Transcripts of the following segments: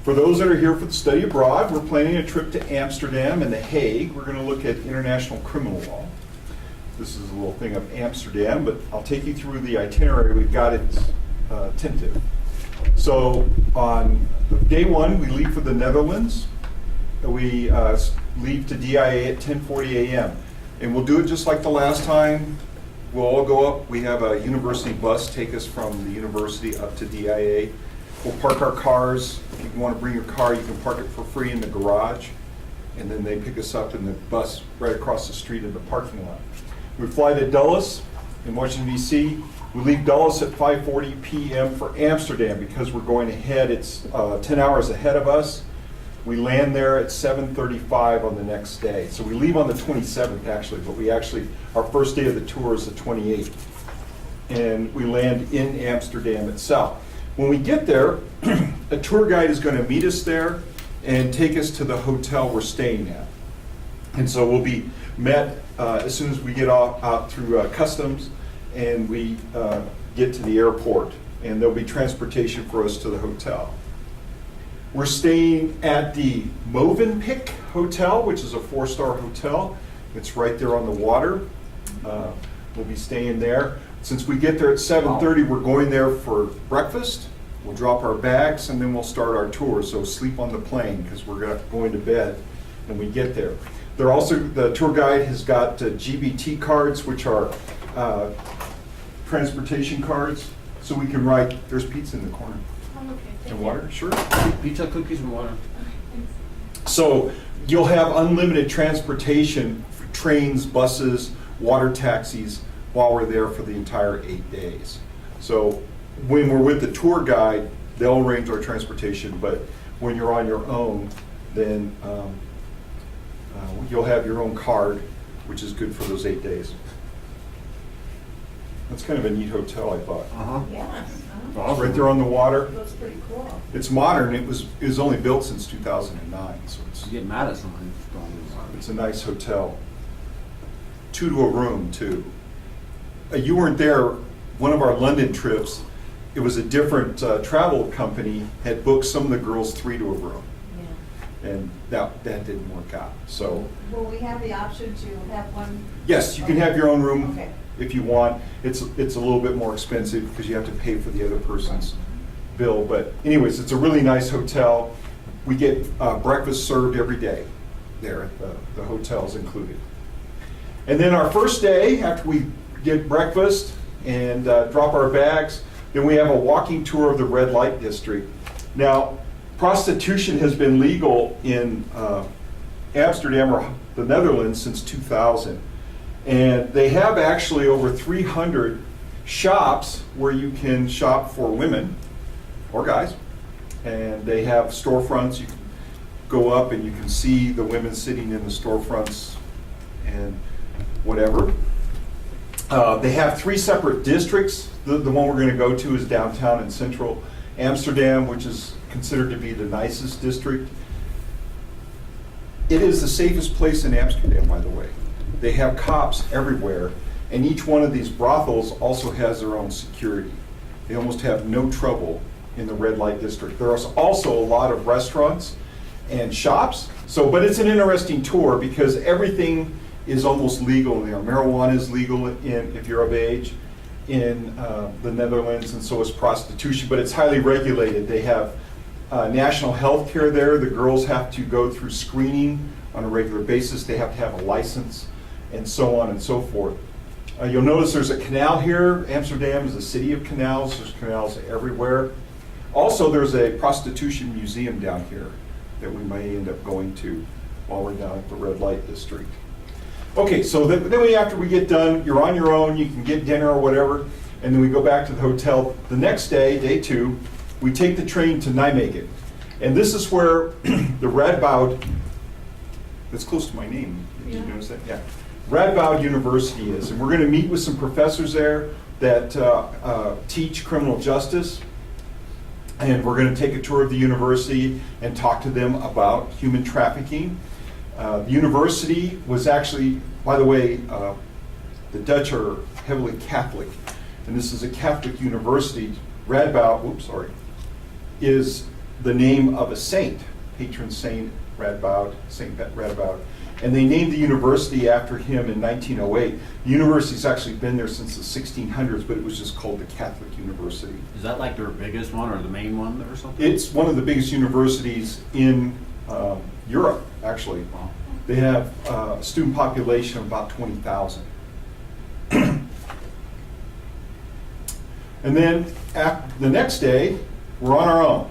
For those that are here for the study abroad, we're planning a trip to Amsterdam and The Hague. We're going to look at international criminal law. This is a little thing of Amsterdam, but I'll take you through the itinerary. We've got it tentative. So on day one, we leave for the Netherlands. We leave to DIA at 10:40 a.m. And we'll do it just like the last time. We'll all go up. We have a university bus take us from the university up to DIA. We'll park our cars. If you want to bring your car, you can park it for free in the garage. And then they pick us up in the bus right across the street in the parking lot. We fly to Dulles in Washington, D.C. We leave Dulles at 5:40 p.m. for Amsterdam because we're going ahead. It's 10 hours ahead of us. We land there at 7:35 on the next day. So we leave on the 27th actually, but our first day of the tour is the 28th. And we land in Amsterdam itself. When we get there, a tour guide is going to meet us there and take us to the hotel we're staying at. And so we'll be met as soon as we get out through customs and we get to the airport. And there'll be transportation for us to the hotel. We're staying at the Movenpick Hotel, which is a 4-star hotel. It's right there on the water. We'll be staying there. Since we get there at 7:30, we're going there for breakfast. We'll drop our bags and then we'll start our tour. So sleep on the plane because we're going to bed when we get there. The tour guide has got GBT cards, which are transportation cards. So we can write, there's pizza in the corner. And water, sure. Pizza, cookies, and water. So you'll have unlimited transportation, for trains, buses, water taxis, while we're there for the entire 8 days. So when we're with the tour guide, they'll arrange our transportation, but when you're on your own, then you'll have your own card, which is good for those 8 days. That's kind of a neat hotel, I thought. Yes. It's right there on the water. That's pretty cool. It's modern. It was only built since 2009, so You get mad at someone. it's a nice hotel. 2 to a room too. You weren't there. One of our London trips, it was a different travel company had booked some of the girls 3 to a room, Yeah. and that didn't work out. So Will we have the option to have one? yes, you can have your own room. Okay. If you want. It's a little bit more expensive because you have to pay for the other person's bill. But anyways, it's a really nice hotel. We get breakfast served every day there at the hotel's included. And then our first day, after we get breakfast and drop our bags, then we have a walking tour of the red light district. Now, prostitution has been legal in Amsterdam or the Netherlands since 2000. And they have actually over 300 shops where you can shop for women or guys. And they have storefronts. You can go up and you can see the women sitting in the storefronts and whatever. They have 3 separate districts. The one we're going to go to is downtown and central Amsterdam, which is considered to be the nicest district. It is the safest place in Amsterdam, by the way. They have cops everywhere, and each one of these brothels also has their own security. They almost have no trouble in the red light district. There's also a lot of restaurants and shops, but it's an interesting tour because everything is almost legal there. Marijuana is legal if you're of age in the Netherlands, and so is prostitution, but it's highly regulated. They have national health care there. The girls have to go through screening on a regular basis. They have to have a license, and so on and so forth. You'll notice there's a canal here. Amsterdam is a city of canals. There's canals everywhere. Also, there's a prostitution museum down here that we may end up going to while we're down at the red light district. Okay, so then after we get done, you're on your own. You can get dinner or whatever, and then we go back to the hotel. The next day, day 2, we take the train to Nijmegen. And this is where the Radabaugh, that's close to my name. Did you notice that? Yeah. Radabaugh University is, and we're going to meet with some professors there that teach criminal justice, and we're going to take a tour of the university and talk to them about human trafficking. The university was actually, by the way, the Dutch are heavily Catholic, and this is a Catholic university. Radabaugh, is the name of a saint, patron saint Radabaugh, Saint Radabaugh. And they named the university after him in 1908. The university's actually been there since the 1600s, but it was just called the Catholic University. Is that like their biggest one or the main one or something? It's one of the biggest universities in Europe, actually. Wow. They have a student population of about 20,000. And then the next day, we're on our own.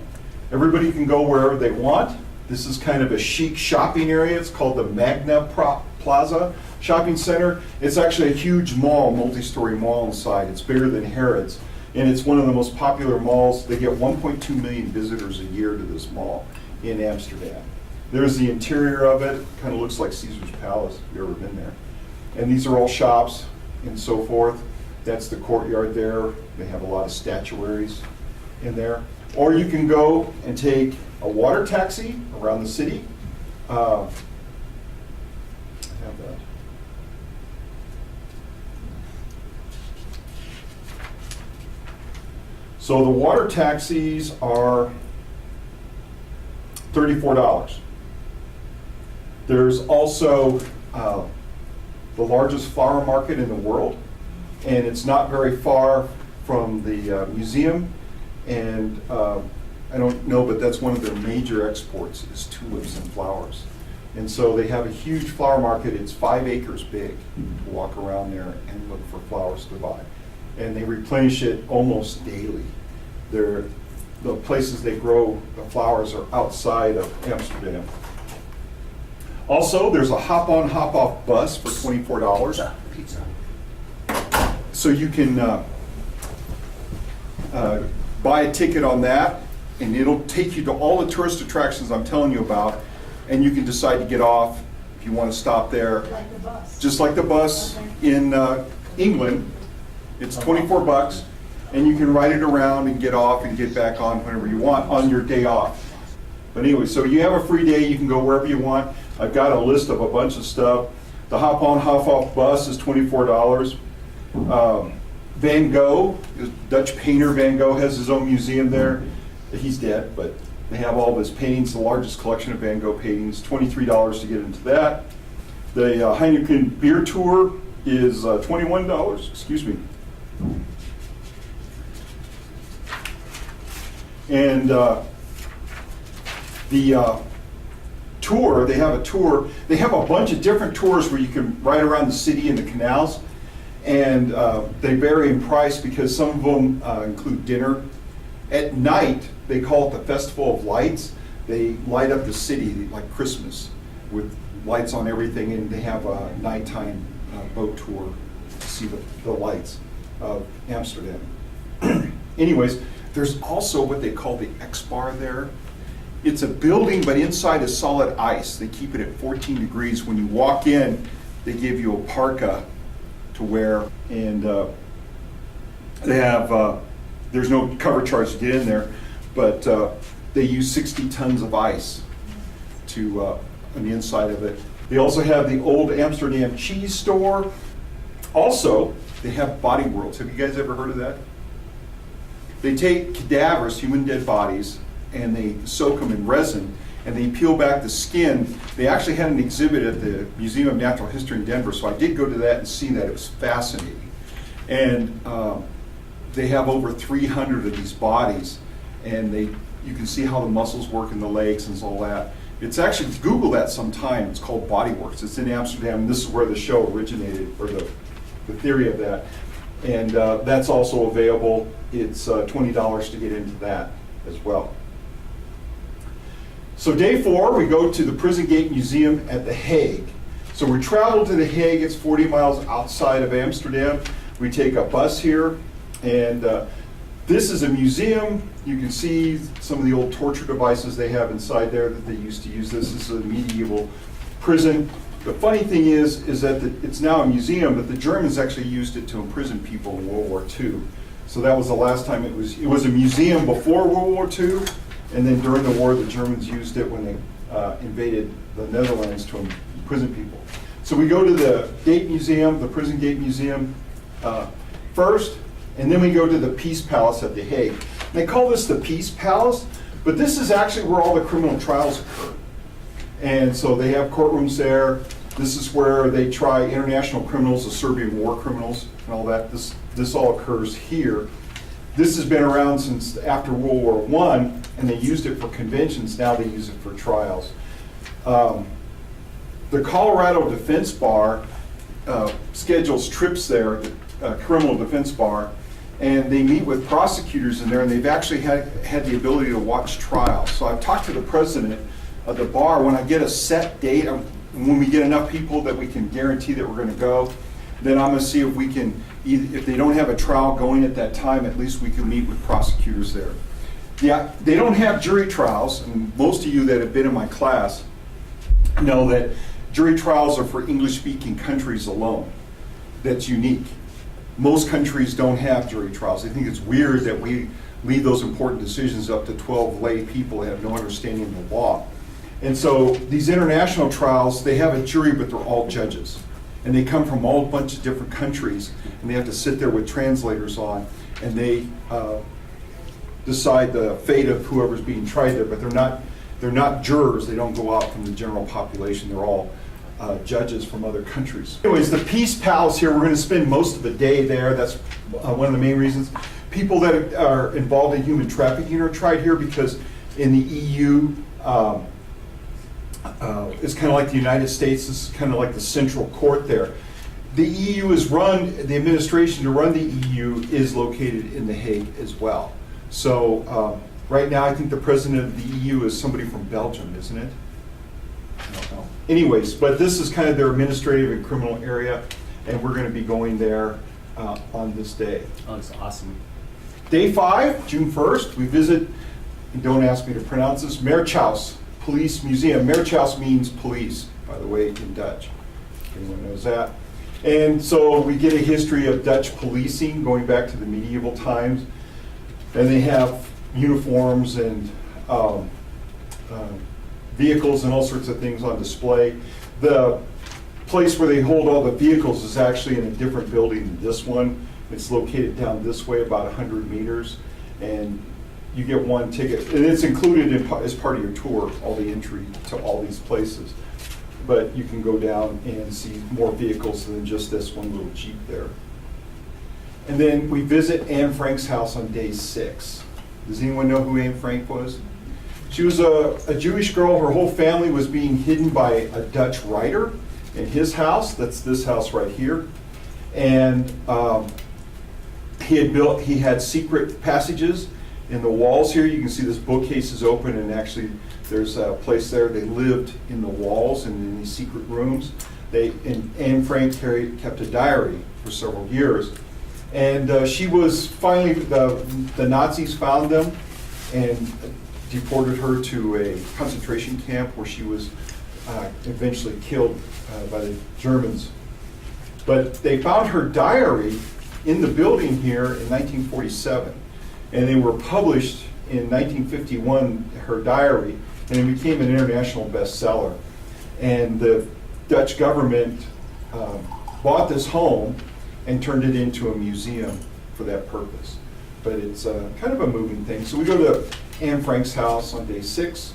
Everybody can go wherever they want. This is kind of a chic shopping area. It's called the Magna Plaza Shopping Center. It's actually a huge mall, multi-story mall inside. It's bigger than Harrods. And it's one of the most popular malls. They get 1.2 million visitors a year to this mall in Amsterdam. There's the interior of it. Kind of looks like Caesar's Palace, if you've ever been there. And these are all shops and so forth. That's the courtyard there. They have a lot of statuaries in there. Or you can go and take a water taxi around the city. I have that. So the water taxis are $34. There's also the largest flower market in the world, and it's not very far from the museum. And I don't know, but that's one of their major exports is tulips and flowers. And so they have a huge flower market. It's 5 acres big to walk around there and look for flowers to buy. And they replenish it almost daily. The places they grow the flowers are outside of Amsterdam. Also, there's a hop-on, hop-off bus for $24. Pizza. So you can buy a ticket on that, and it'll take you to all the tourist attractions I'm telling you about, and you can decide to get off if you want to stop there. Like the bus. Just like the bus in England, it's $24, and you can ride it around and get off and get back on whenever you want on your day off. But anyway, so you have a free day, you can go wherever you want. I've got a list of a bunch of stuff. The hop-on, hop-off bus is $24. Van Gogh, the Dutch painter Van Gogh, has his own museum there. He's dead, but they have all of his paintings, the largest collection of Van Gogh paintings, $23 to get into that. The Heineken beer tour is $21, excuse me. And the tour, they have a tour, they have a bunch of different tours where you can ride around the city and the canals. And they vary in price because some of them include dinner. At night, they call it the Festival of Lights. They light up the city like Christmas with lights on everything, and they have a nighttime boat tour to see the lights of Amsterdam. Anyways, there's also what they call the X-Bar there. It's a building, but inside is solid ice. They keep it at 14 degrees. When you walk in, they give you a parka to wear, and they have, there's no cover charge to get in there, but they use 60 tons of ice to on the inside of it. They also have the old Amsterdam cheese store. Also, they have body worlds. Have you guys ever heard of that? They take cadavers, human dead bodies, and they soak them in resin, and they peel back the skin. They actually had an exhibit at the Museum of Natural History in Denver, so I did go to that and see that. It was fascinating. And they have over 300 of these bodies, and you can see how the muscles work in the legs and all that. It's actually, Google that sometime. It's called Bodyworks. It's in Amsterdam, and this is where the show originated, or the theory of that. And that's also available. It's $20 to get into that as well. So day 4, we go to the Prison Gate Museum at The Hague. So we travel to The Hague. It's 40 miles outside of Amsterdam. We take a bus here, and this is a museum. You can see some of the old torture devices they have inside there that they used to use. This is a medieval prison. The funny thing is that it's now a museum, but the Germans actually used it to imprison people in World War II. So that was the last time it was a museum before World War II, and then during the war, the Germans used it when they invaded the Netherlands to imprison people. So we go to the Gate Museum, the Prison Gate Museum first, and then we go to the Peace Palace at The Hague. And they call this the Peace Palace But this is actually where all the criminal trials occur. And so they have courtrooms there. This is where they try international criminals, the Serbian war criminals and all that. This all occurs here. This has been around since after World War I, and they used it for conventions. Now they use it for trials. The Colorado Defense Bar schedules trips there, the criminal defense bar, and they meet with prosecutors in there, and they've actually had the ability to watch trials. So I've talked to the president of the bar. When I get a set date, when we get enough people that we can guarantee that we're going to go, then I'm going to see if we can, if they don't have a trial going at that time, at least we can meet with prosecutors there. Yeah, they don't have jury trials, and most of you that have been in my class know that jury trials are for English-speaking countries alone. That's unique. Most countries don't have jury trials. I think it's weird that we leave those important decisions up to 12 lay people that have no understanding of the law. And so these international trials, they have a jury, but they're all judges. And they come from all a bunch of different countries, and they have to sit there with translators on, and they decide the fate of whoever's being tried there, but they're not jurors. They don't go out from the general population. They're all judges from other countries. Anyways, the Peace Palace here, we're going to spend most of the day there. That's one of the main reasons. People that are involved in human trafficking are tried here because in the EU, it's kind of like the United States. This is kind of like the central court there. The EU is run, the administration to run the EU is located in The Hague as well. So right now I think the president of the EU is somebody from Belgium, isn't it? I don't know. Anyways, but this is kind of their administrative and criminal area, and we're going to be going there on this day. Oh, that's awesome. Day 5, June 1st, we visit, and don't ask me to pronounce this, Meertjens Police Museum. Meertjens means police, by the way, in Dutch. Anyone knows that? And so we get a history of Dutch policing going back to the medieval times. And they have uniforms and vehicles and all sorts of things on display. The place where they hold all the vehicles is actually in a different building than this one. It's located down this way about 100 meters. And you get one ticket. And it's included as part of your tour, all the entry to all these places. But you can go down and see more vehicles than just this one little Jeep there. And then we visit Anne Frank's house on day 6. Does anyone know who Anne Frank was? She was a Jewish girl. Her whole family was being hidden by a Dutch writer in his house. That's this house right here. And he had secret passages in the walls here. You can see this bookcase is open, and actually there's a place there. They lived in the walls and in these secret rooms. And Anne Frank kept a diary for several years. And she was finally, the Nazis found them and deported her to a concentration camp where she was eventually killed by the Germans. But they found her diary in the building here in 1947. And they were published in 1951, her diary, and it became an international bestseller. And the Dutch government bought this home and turned it into a museum for that purpose. But it's kind of a moving thing. So we go to Anne Frank's house on day 6.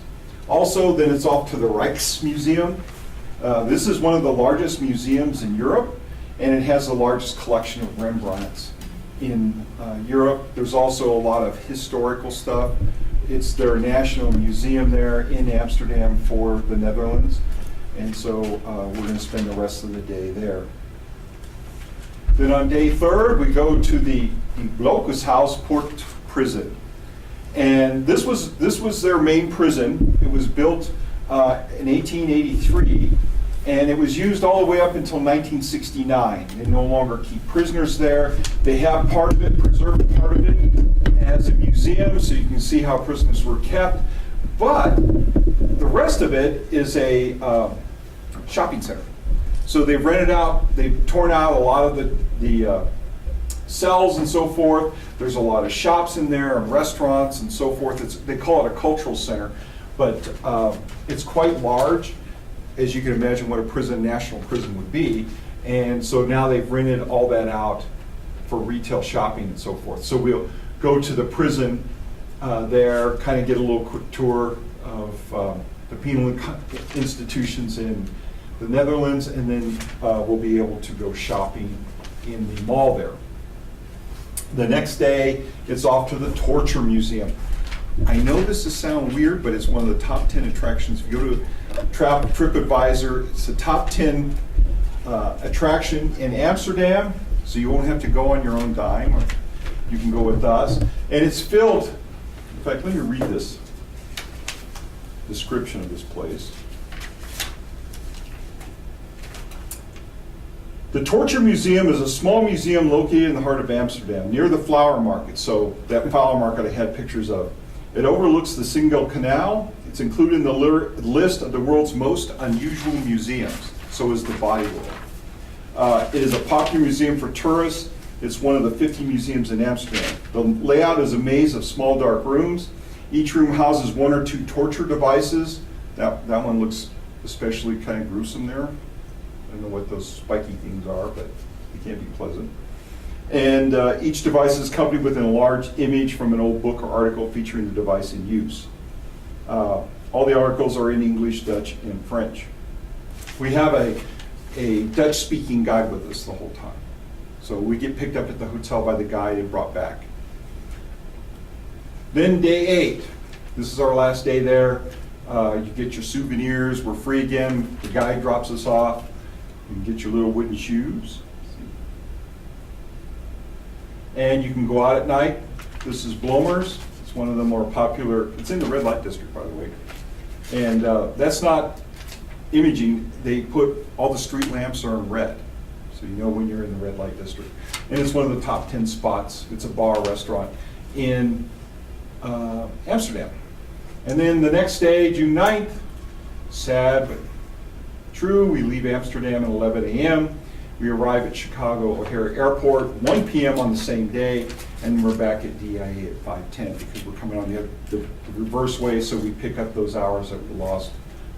Also, then it's off to the Rijksmuseum. This is one of the largest museums in Europe, and it has the largest collection of Rembrandts in Europe. There's also a lot of historical stuff. It's their national museum there in Amsterdam for the Netherlands. And so we're going to spend the rest of the day there. Then on day 3rd, we go to the Blokhuishuis Poort prison. And this was their main prison. It was built in 1883, and it was used all the way up until 1969. They no longer keep prisoners there. They have part of it, preserved part of it as a museum, so you can see how prisoners were kept. But the rest of it is a shopping center. So they've rented out, they've torn out a lot of the cells and so forth. There's a lot of shops in there and restaurants and so forth. They call it a cultural center, but it's quite large, as you can imagine what a national prison would be. And so now they've rented all that out for retail shopping and so forth. So we'll go to the prison there, kind of get a little quick tour of the penal institutions in the Netherlands, and then we'll be able to go shopping in the mall there. The next day, it's off to the Torture Museum. I know this will sound weird, but it's one of the top 10 attractions. If you go to TripAdvisor, it's the top 10 attraction in Amsterdam, so you won't have to go on your own dime, or you can go with us. And it's filled, in fact, let me read this description of this place. The Torture Museum is a small museum located in the heart of Amsterdam, near the flower market. So that flower market I had pictures of. It overlooks the Single Canal. It's included in the list of the world's most unusual museums. So is the Body World. It is a popular museum for tourists. It's one of the 50 museums in Amsterdam. The layout is a maze of small dark rooms. Each room houses one or two torture devices. That one looks especially kind of gruesome there. I don't know what those spiky things are, but they can't be pleasant. And each device is accompanied with an enlarged image from an old book or article featuring the device in use. All the articles are in English, Dutch, and French. We have a Dutch-speaking guide with us the whole time. So we get picked up at the hotel by the guide and brought back. Then day 8. This is our last day there. You get your souvenirs. We're free again. The guide drops us off. You can get your little wooden shoes. And you can go out at night. This is Blomer's. It's one of the more popular. It's in the red light district, by the way. And that's not imaging. They put all the street lamps are in red, so you know when you're in the red light district. And it's one of the top 10 spots. It's a bar restaurant in Amsterdam. And then the next day, June 9th, sad but true, we leave Amsterdam at 11 a.m. We arrive at Chicago O'Hare Airport 1 p.m. on the same day, and we're back at DIA at 5:10 because we're coming on the reverse way, so we pick up those hours that we lost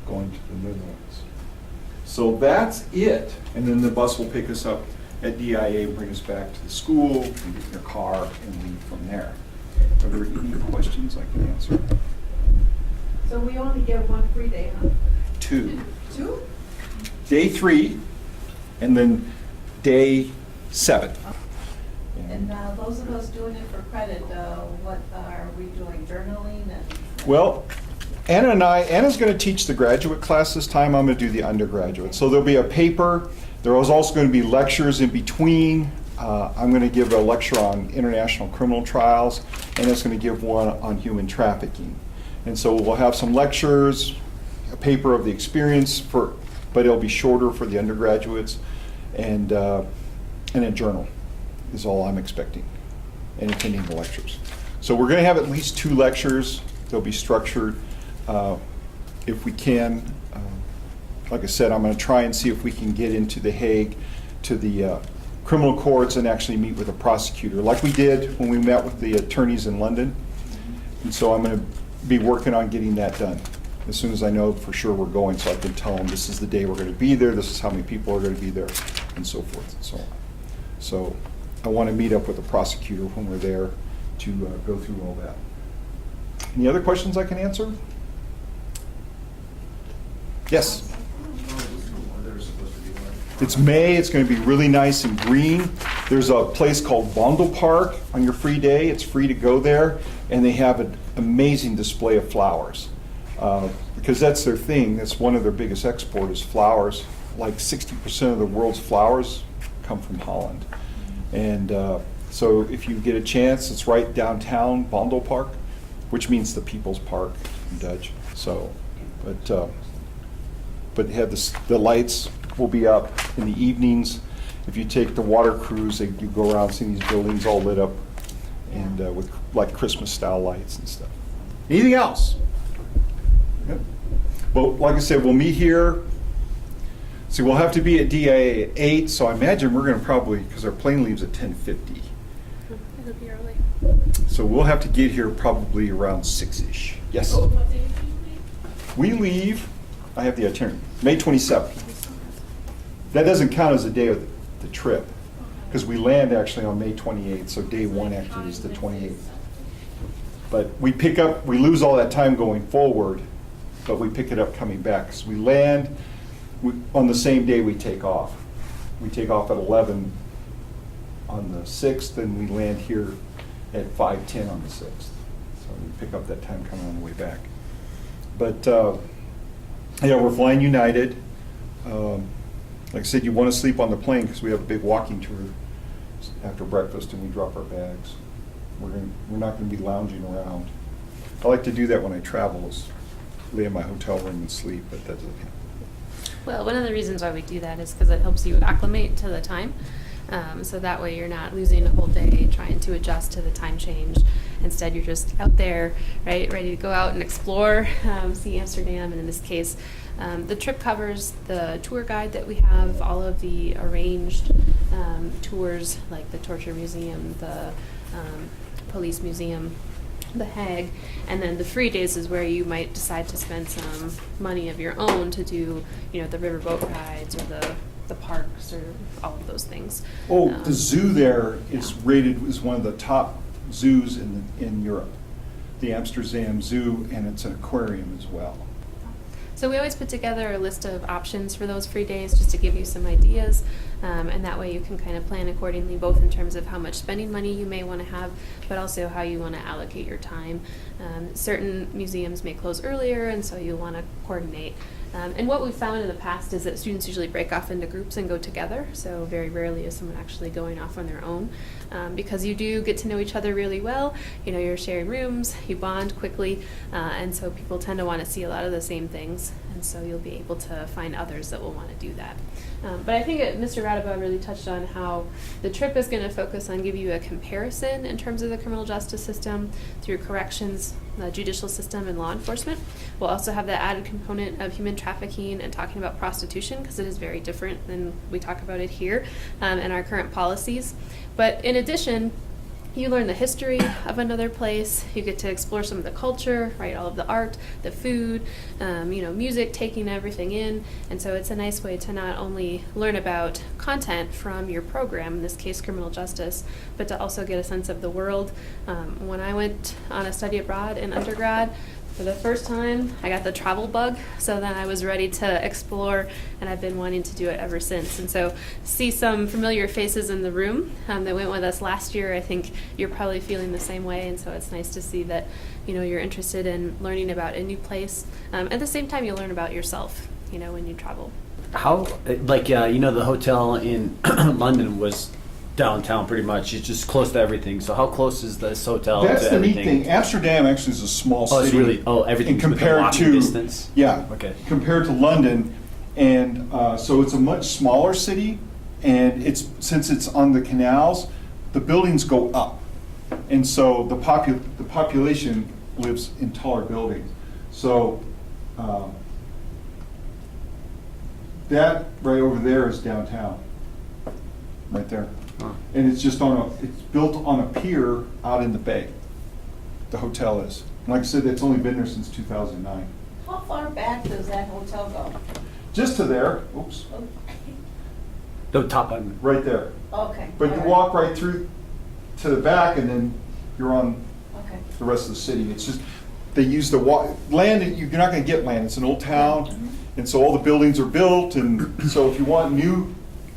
going to the Netherlands. So that's it, and then the bus will pick us up at DIA and bring us back to the school, and get in your car and leave from there. Are there any questions I can answer? So we only get one free day, huh? 2. 2? Day 3, and then day 7. And those of us doing it for credit, what are we doing, journaling and? Well, Anna's going to teach the graduate class this time. I'm going to do the undergraduate. So there'll be a paper. There is also going to be lectures in between. I'm going to give a lecture on international criminal trials, and it's going to give one on human trafficking. And so we'll have some lectures, a paper of the experience, but it'll be shorter for the undergraduates, and a journal is all I'm expecting, and attending the lectures. So we're going to have at least 2 lectures. They'll be structured. If we can, like I said, I'm going to try and see if we can get into The Hague to the criminal courts and actually meet with a prosecutor, like we did when we met with the attorneys in London. And so I'm going to be working on getting that done as soon as I know for sure we're going, so I can tell them this is the day we're going to be there, this is how many people are going to be there, and so forth and so on. So I want to meet up with the prosecutor when we're there to go through all that. Any other questions I can answer? Yes? It's May. It's going to be really nice and green. There's a place called Vondelpark on your free day. It's free to go there, and they have an amazing display of flowers because that's their thing. That's one of their biggest exports is flowers. Like 60% of the world's flowers come from Holland. And so if you get a chance, it's right downtown Vondelpark, which means the People's Park in Dutch. So, but they have the lights will be up in the evenings. If you take the water cruise, you go around seeing these buildings all lit up and with like Christmas style lights and stuff. Anything else? Yep. Well, like I said, we'll meet here. See, we'll have to be at DIA at 8, so I imagine we're going to probably, because our plane leaves at 10:50. It'll be early. So we'll have to get here probably around 6-ish. Yes? What day do you leave? We leave, I have the itinerary, May 27th. That doesn't count as a day of the trip, because we land actually on May 28th, so day 1 actually is the 28th. But we lose all that time going forward, but we pick it up coming back. So we land on the same day we take off. We take off at 11 on the 6th, and we land here at 5:10 on the 6th. So we pick up that time coming on the way back. But, yeah, we're flying United. Like I said, you want to sleep on the plane because we have a big walking tour after breakfast, and we drop our bags. We're not going to be lounging around. I like to do that when I travel, is lay in my hotel room and sleep, but that doesn't happen. Well, one of the reasons why we do that is because it helps you acclimate to the time. So that way you're not losing a whole day trying to adjust to the time change. Instead, you're just out there, right, ready to go out and explore, see Amsterdam. And in this case, the trip covers the tour guide that we have, all of the arranged tours, like the Torture Museum, the Police Museum, the Hague, and then the free days is where you might decide to spend some money of your own to do, you know, the riverboat rides or the parks or all of those things. Oh, the zoo there is yeah. rated as one of the top zoos in Europe, the Amsterdam Zoo, and it's an aquarium as well. So we always put together a list of options for those free days just to give you some ideas, and that way you can kind of plan accordingly, both in terms of how much spending money you may want to have, but also how you want to allocate your time. Certain museums may close earlier, and so you'll want to coordinate. And what we've found in the past is that students usually break off into groups and go together, so very rarely is someone actually going off on their own, because you do get to know each other really well. You know, you're sharing rooms, you bond quickly, and so people tend to want to see a lot of the same things, and so you'll be able to find others that will want to do that. But I think Mr. Radabaugh really touched on how the trip is going to focus on giving you a comparison in terms of the criminal justice system through corrections, the judicial system, and law enforcement. We'll also have the added component of human trafficking and talking about prostitution, because it is very different than we talk about it here in our current policies. But in addition, you learn the history of another place. You get to explore some of the culture, right? All of the art, the food, you know, music, taking everything in. And so it's a nice way to not only learn about content from your program, in this case criminal justice, but to also get a sense of the world. When I went on a study abroad in undergrad, for the first time, I got the travel bug, so then I was ready to explore, and I've been wanting to do it ever since. And so see some familiar faces in the room that went with us last year. I think you're probably feeling the same way, and so it's nice to see that, you know, you're interested in learning about a new place. At the same time, you'll learn about yourself, you know, when you travel. How, like, you know, the hotel in London was downtown pretty much. It's just close to everything. So how close is this hotel That's to the neat everything? thing. Amsterdam actually is a small city. Oh, it's really, everything's and within compared walking to distance? Yeah. Okay. Compared to London, and so it's a much smaller city, and since it's on the canals, the buildings go up, and so the population lives in taller buildings. So that right over there is downtown, right there. Huh. And it's built on a pier out in the bay. The hotel is. And like I said, it's only been there since 2009. How far back does that hotel go? Just to there, oops, The top end. right there. Okay. But all you right. walk right through to the back, and then you're on Okay. the rest of the city. It's just, they use the land, you're not gonna get land, it's an old town, and so all the buildings are built, and so if you want new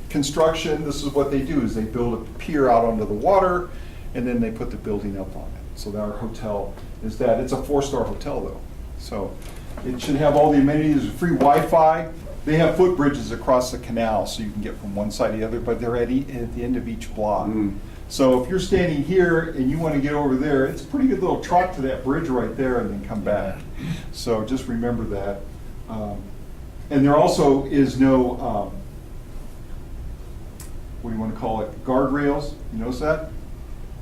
construction, this is what they do, is they build a pier out onto the water, and then they put the building up on it. So our hotel is that. It's a 4-star hotel though. So it should have all the amenities, free Wi-Fi. They have footbridges across the canal so you can get from one side to the other, but they're at the end of each block. Mm. So if you're standing here and you want to get over there, it's a pretty good little trot to that bridge right there and then come back. So just remember that. And there also is no, what do you want to call it, guardrails. You notice that?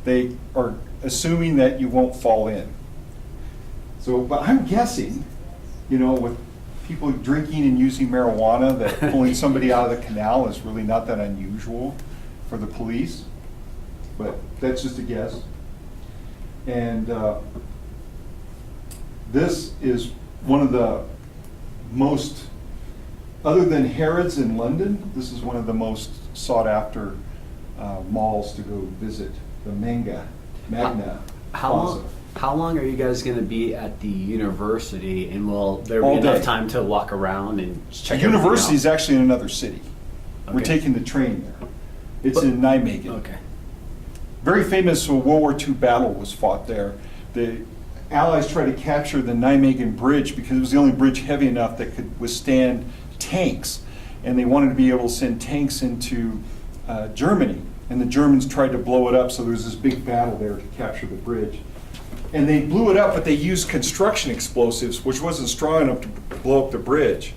They are assuming that you won't fall in. So, but I'm guessing, you know, with people drinking and using marijuana, that pulling somebody out of the canal is really not that unusual for the police. But that's just a guess. And this is one of the most, other than Harrods in London, this is one of the most sought after malls to go visit, the Magna How Plaza. How long are you guys going to be at the university, and will there be All enough day. time to walk around and The check everything university is out? actually in another city. We're Okay. taking the train there. It's But- in Nijmegen. Okay. Very famous World War II battle was fought there. The Allies tried to capture the Nijmegen Bridge because it was the only bridge heavy enough that could withstand tanks. And they wanted to be able to send tanks into Germany. And the Germans tried to blow it up, so there was this big battle there to capture the bridge. And they blew it up, but they used construction explosives, which wasn't strong enough to blow up the bridge.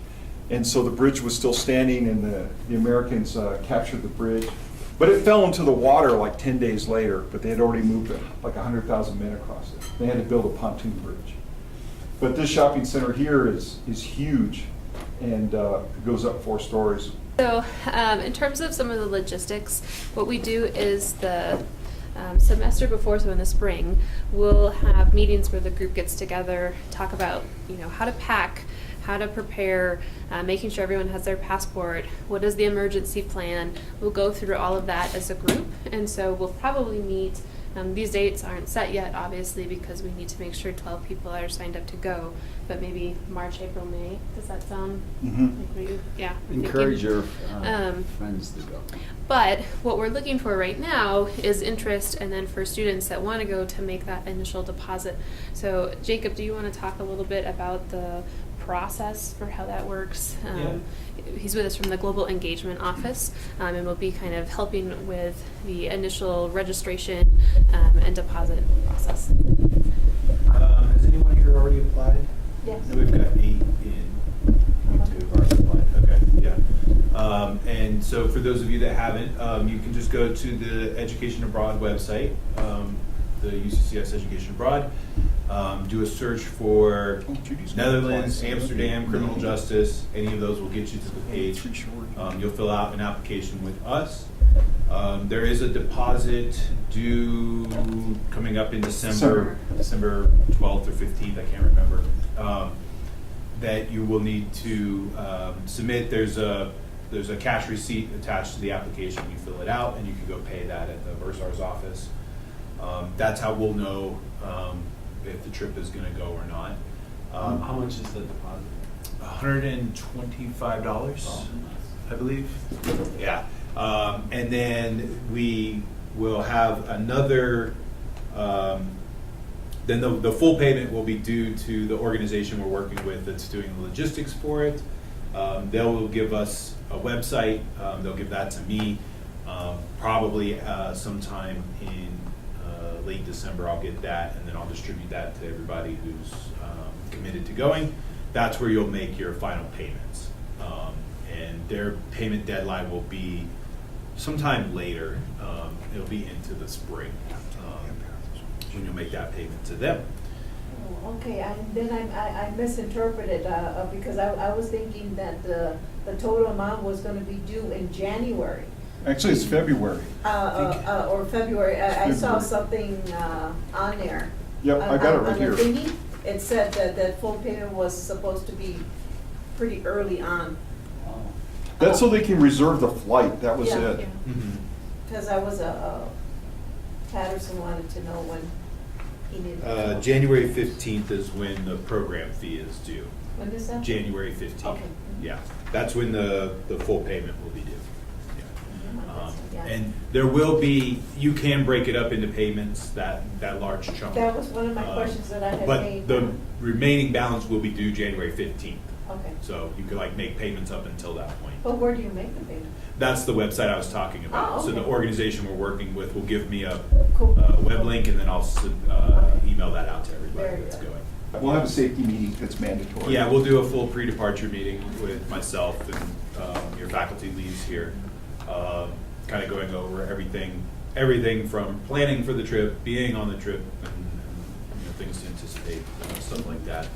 And so the bridge was still standing, and the Americans captured the bridge. But it fell into the water like 10 days later, but they had already moved like 100,000 men across it. They had to build a pontoon bridge. But this shopping center here is huge, and it goes up 4 stories. So, in terms of some of the logistics, what we do is the semester before, so in the spring, we'll have meetings where the group gets together, talk about, how to pack, how to prepare, making sure everyone has their passport, what is the emergency plan. We'll go through all of that as a group, and so we'll probably meet. These dates aren't set yet, obviously, because we need to make sure 12 people are signed up to go, but maybe March, April, May. Does that sound Mhm. like what you, yeah? thinking? Encourage your Um, friends to go. But what we're looking for right now is interest, and then for students that want to go to make that initial deposit. So Jacob, do you want to talk a little bit about the process for how that works? He's with us from the Global Engagement Office, and will be kind of helping with the initial registration and deposit process. Has anyone here already applied? Yes. We've got 8 in. 2 have already applied. Okay, yeah. And so for those of you that haven't, you can just go to the Education Abroad website, the UCCS Education Abroad. Do a search for Oh, Judy's gonna Netherlands, apply. Amsterdam, criminal justice. Any of those will get you to the page. Pretty sure. You'll fill out an application with us. There is a deposit due coming up in December 12th or 15th, I can't remember, that you will need to submit. There's a cash receipt attached to the application. You fill it out, and you can go pay that at the Bursar's office. That's how we'll know if the trip is going to go or not. How much is the deposit? $125, I believe. Yeah. And then we will have another, then the full payment will be due to the organization we're working with that's doing the logistics for it. They'll give us a website. They'll give that to me. Probably sometime in late December I'll get that, and then I'll distribute that to everybody who's committed to going. That's where you'll make your final payments. And their payment deadline will be sometime later. It'll be into the spring when you'll make that payment to them. Oh, okay, and then I misinterpreted, because I was thinking that the total amount was gonna be due in January. Actually, it's February. Or February. I saw February. something on there. Yep, I got it right On the here. thingy, it said that full payment was supposed to be pretty early on. That's so they can reserve the flight, that was Yeah, it. Yeah. Because Patterson wanted to know when he needed. January 15th is when the program fee is due. When is that? January 15th. Okay. Yeah, that's when the full payment will be due. Yeah. And there will be, you can break it up into payments, that large chunk. That was one of my questions that I had made. But the remaining balance will be due January 15th. Okay. So you could make payments up until that point. But where do you make the payment? That's the website I was talking about. Oh, So the okay. organization we're working with will give me a Cool. web link, and then I'll email that out to everybody Very that's good. going. We'll have a safety meeting that's mandatory. Yeah, we'll do a full pre-departure meeting with myself and your faculty leads here, kind of going over everything from planning for the trip, being on the trip, and things to anticipate, stuff like that.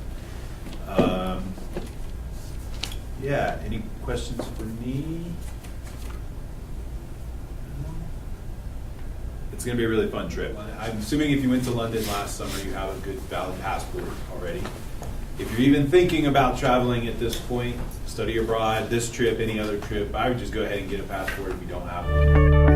Yeah, any questions for me? It's going to be a really fun trip. I'm assuming if you went to London last summer, you have a good valid passport already. If you're even thinking about traveling at this point, study abroad, this trip, any other trip, I would just go ahead and get a passport if you don't have one.